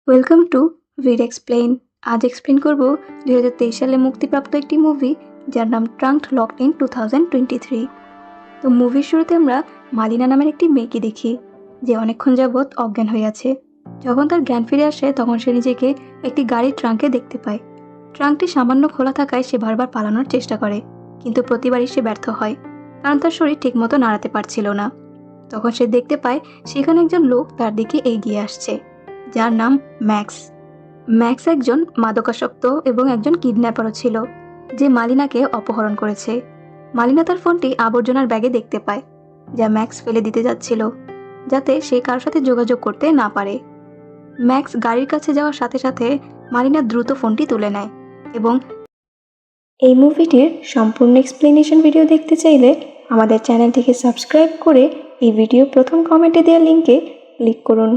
Welcome to vid explain. আজ explain করব 2023 সালে মুক্তিপ্রাপ্ত একটি মুভি যার নাম ট্রাঙ্কড লকড ইন 2023। তো মুভির শুরুতে আমরা মালিনা নামের একটি মেয়েকে দেখি যে অনেকক্ষণ যাবৎ অজ্ঞান হয়ে আছে। যখন তার জ্ঞান ফিরে আসে তখন সে নিজেকে একটি গাড়ির ট্রাঙ্কে দেখতে পায়। ট্রাঙ্কটি সামান্য খোলা থাকায় সে বারবার পালানোর চেষ্টা করে, কিন্তু প্রতিবারই সে ব্যর্থ হয়, কারণ তার শরীর ঠিকমতো নাড়াতে পারছিল না। তখন সে দেখতে পায় সেখানে একজন লোক তার দিকে এগিয়ে আসছে, যার নাম ম্যাক্স। ম্যাক্স একজন মাদকাসক্ত এবং একজন কিডন্যাপারও ছিল, যে মালিনাকে অপহরণ করেছে। মালিনা তার ফোনটি আবর্জনার ব্যাগে দেখতে পায়, যা ম্যাক্স ফেলে দিতে যাচ্ছিল, যাতে সে কারোর সাথে যোগাযোগ করতে না পারে। ম্যাক্স গাড়ির কাছে যাওয়ার সাথে সাথে মালিনা দ্রুত ফোনটি তুলে নেয় এবং এই মুভিটির সম্পূর্ণ এক্সপ্লেনেশন ভিডিও দেখতে চাইলে আমাদের চ্যানেলটিকে সাবস্ক্রাইব করে এই ভিডিও প্রথম কমেন্টে দেওয়া লিঙ্কে ক্লিক করুন।